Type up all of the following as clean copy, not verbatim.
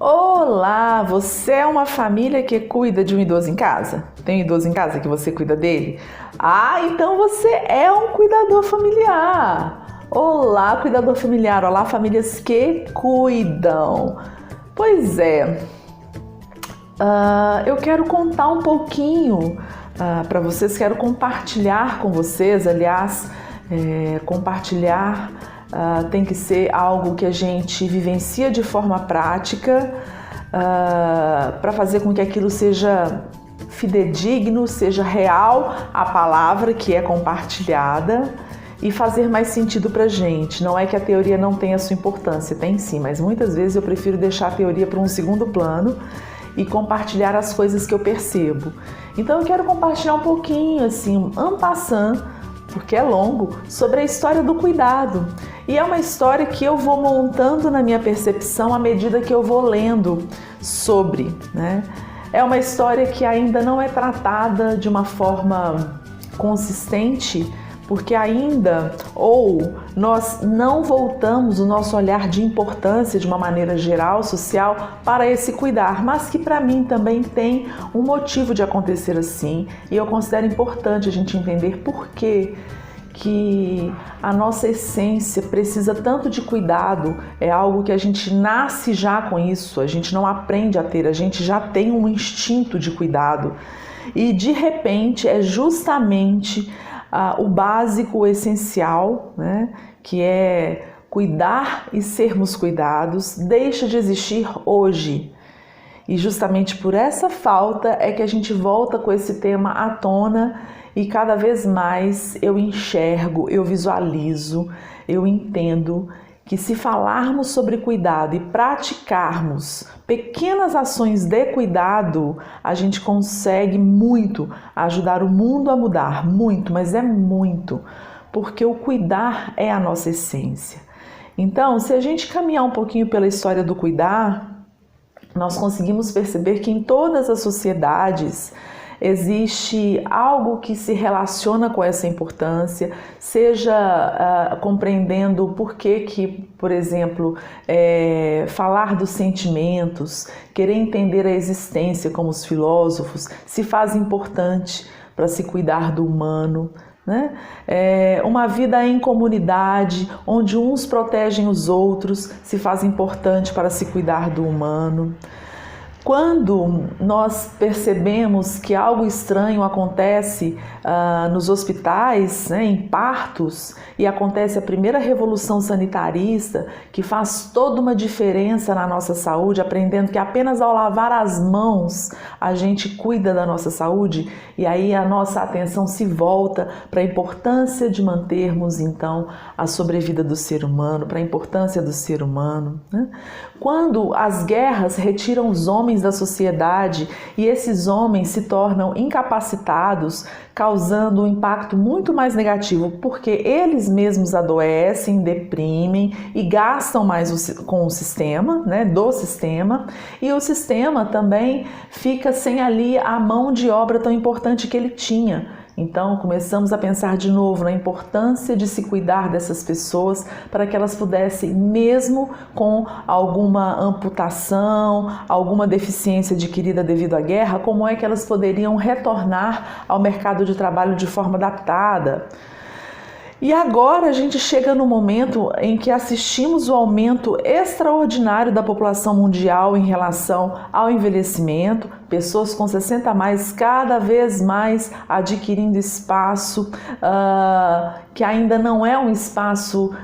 Olá, você é uma família que cuida de um idoso em casa? Tem um idoso em casa que você cuida dele? Ah, então você é um cuidador familiar. Olá, cuidador familiar. Olá, famílias que cuidam. Pois é, eu quero contar um pouquinho para vocês, quero compartilhar com vocês, aliás, compartilhar tem que ser algo que a gente vivencia de forma prática para fazer com que aquilo seja fidedigno, seja real a palavra que é compartilhada e fazer mais sentido para a gente. Não é que a teoria não tenha sua importância, tem sim, mas muitas vezes eu prefiro deixar a teoria para um segundo plano e compartilhar as coisas que eu percebo. Então eu quero compartilhar um pouquinho, assim, en passant, porque é longo, sobre a história do cuidado. E é uma história que eu vou montando na minha percepção à medida que eu vou lendo sobre, né? É uma história que ainda não é tratada de uma forma consistente, porque ainda, ou nós não voltamos o nosso olhar de importância de uma maneira geral, social, para esse cuidar, mas que para mim também tem um motivo de acontecer assim, e eu considero importante a gente entender por que a nossa essência precisa tanto de cuidado. É algo que a gente nasce já com isso, a gente não aprende a ter, a gente já tem um instinto de cuidado, e de repente é justamente o básico, o essencial, né, que é cuidar e sermos cuidados, deixa de existir hoje. E justamente por essa falta é que a gente volta com esse tema à tona e cada vez mais eu enxergo, eu visualizo, eu entendo que se falarmos sobre cuidado e praticarmos pequenas ações de cuidado, a gente consegue muito ajudar o mundo a mudar, muito, mas é muito, porque o cuidar é a nossa essência. Então, se a gente caminhar um pouquinho pela história do cuidar, nós conseguimos perceber que em todas as sociedades existe algo que se relaciona com essa importância, seja compreendendo por que, por exemplo, falar dos sentimentos, querer entender a existência como os filósofos, se faz importante para se cuidar do humano, né? Uma vida em comunidade, onde uns protegem os outros, se faz importante para se cuidar do humano. Quando nós percebemos que algo estranho acontece nos hospitais, né, em partos, e acontece a primeira revolução sanitarista, que faz toda uma diferença na nossa saúde, aprendendo que apenas ao lavar as mãos a gente cuida da nossa saúde, e aí a nossa atenção se volta para a importância de mantermos então a sobrevida do ser humano, para a importância do ser humano, né? Quando as guerras retiram os homens da sociedade e esses homens se tornam incapacitados, causando um impacto muito mais negativo, porque eles mesmos adoecem, deprimem e gastam mais com o sistema, né, do sistema, e o sistema também fica sem ali a mão de obra tão importante que ele tinha. Então começamos a pensar de novo na importância de se cuidar dessas pessoas para que elas pudessem, mesmo com alguma amputação, alguma deficiência adquirida devido à guerra, como é que elas poderiam retornar ao mercado de trabalho de forma adaptada. E agora a gente chega no momento em que assistimos o aumento extraordinário da população mundial em relação ao envelhecimento, pessoas com 60 a mais cada vez mais adquirindo espaço que ainda não é um espaço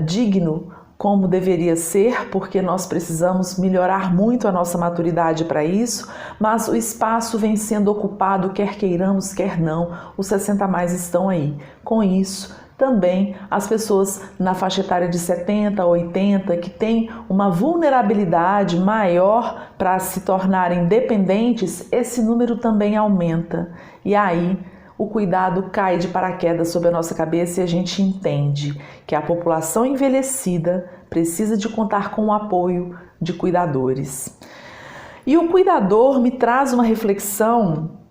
digno como deveria ser, porque nós precisamos melhorar muito a nossa maturidade para isso, mas o espaço vem sendo ocupado, quer queiramos, quer não, os 60 a mais estão aí. Com isso, também as pessoas na faixa etária de 70 a 80 que têm uma vulnerabilidade maior para se tornarem dependentes, esse número também aumenta. E aí o cuidado cai de paraquedas sobre a nossa cabeça e a gente entende que a população envelhecida precisa de contar com o apoio de cuidadores. E o cuidador me traz uma reflexão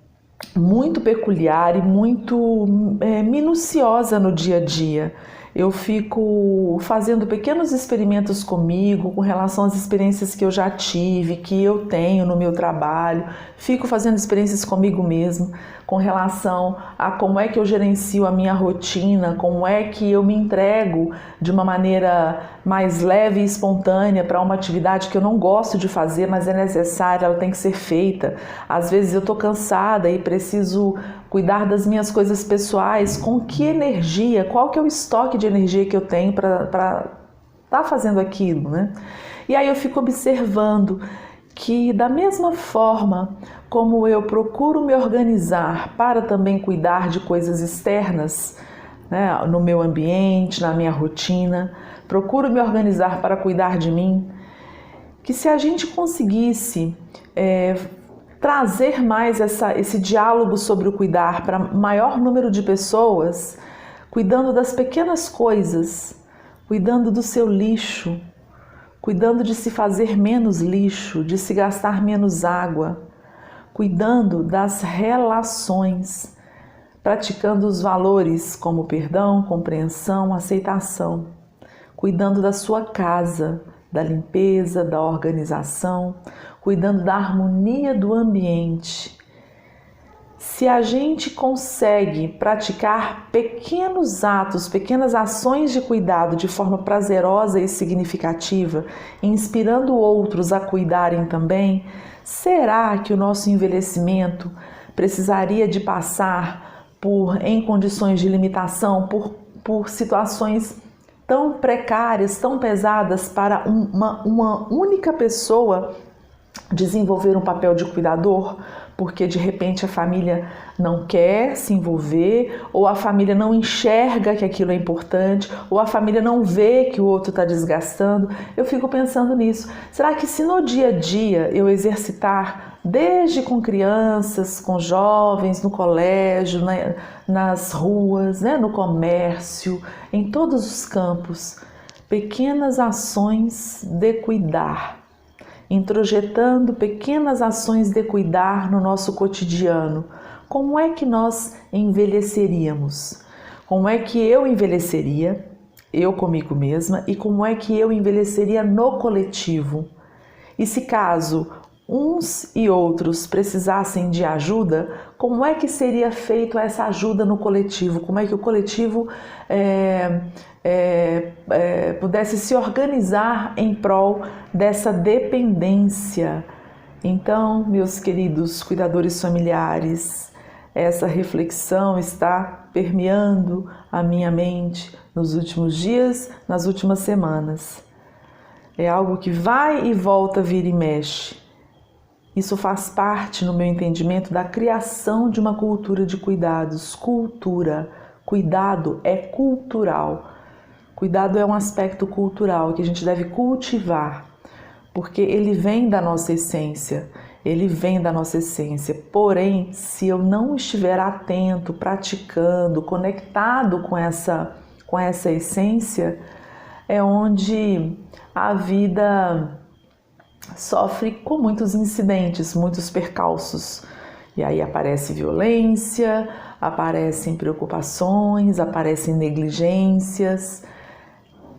muito peculiar e muito minuciosa no dia a dia. eu fico fazendo pequenos experimentos comigo com relação às experiências que eu já tive, que eu tenho no meu trabalho. Fico fazendo experiências comigo mesmo com relação a como é que eu gerencio a minha rotina, como é que eu me entrego de uma maneira mais leve e espontânea para uma atividade que eu não gosto de fazer, mas é necessária, ela tem que ser feita. Às vezes eu estou cansada e preciso cuidar das minhas coisas pessoais. Com que energia? Qual que é o estoque de energia que eu tenho para estar fazendo aquilo, né? E aí eu fico observando que da mesma forma como eu procuro me organizar para também cuidar de coisas externas, né, no meu ambiente, na minha rotina, procuro me organizar para cuidar de mim, que se a gente conseguisse trazer mais esse diálogo sobre o cuidar para maior número de pessoas, cuidando das pequenas coisas, cuidando do seu lixo, cuidando de se fazer menos lixo, de se gastar menos água, cuidando das relações, praticando os valores como perdão, compreensão, aceitação, cuidando da sua casa, da limpeza, da organização, cuidando da harmonia do ambiente. Se a gente consegue praticar pequenos atos, pequenas ações de cuidado de forma prazerosa e significativa, inspirando outros a cuidarem também, será que o nosso envelhecimento precisaria de passar em condições de limitação, por situações tão precárias, tão pesadas para uma única pessoa desenvolver um papel de cuidador, porque de repente a família não quer se envolver, ou a família não enxerga que aquilo é importante, ou a família não vê que o outro está desgastando. Eu fico pensando nisso. Será que se no dia a dia eu exercitar, desde com crianças, com jovens, no colégio, nas ruas, né, no comércio, em todos os campos, pequenas ações de cuidar, introjetando pequenas ações de cuidar no nosso cotidiano, como é que nós envelheceríamos? Como é que eu envelheceria, eu comigo mesma, e como é que eu envelheceria no coletivo? E se caso uns e outros precisassem de ajuda, como é que seria feito essa ajuda no coletivo? Como é que o coletivo pudesse se organizar em prol dessa dependência? Então, meus queridos cuidadores familiares, essa reflexão está permeando a minha mente nos últimos dias, nas últimas semanas. É algo que vai e volta, vira e mexe. Isso faz parte, no meu entendimento, da criação de uma cultura de cuidados. Cuidado é cultural. Cuidado é um aspecto cultural que a gente deve cultivar, porque ele vem da nossa essência. Porém, se eu não estiver atento, praticando, conectado com essa essência, é onde a vida sofre com muitos incidentes, muitos percalços. E aí aparece violência, aparecem preocupações, aparecem negligências.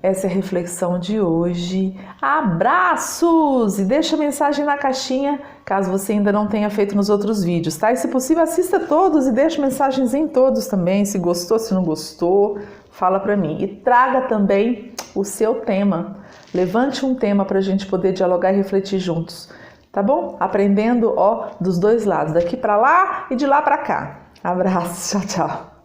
Essa é a reflexão de hoje. Abraços! E deixa mensagem na caixinha, caso você ainda não tenha feito nos outros vídeos, tá? E se possível, assista todos e deixa mensagens em todos também. Se gostou, se não gostou, fala pra mim. E traga também o seu tema. Levante um tema pra gente poder dialogar e refletir juntos, tá bom? Aprendendo, dos dois lados, daqui pra lá e de lá pra cá. Abraço, tchau, tchau.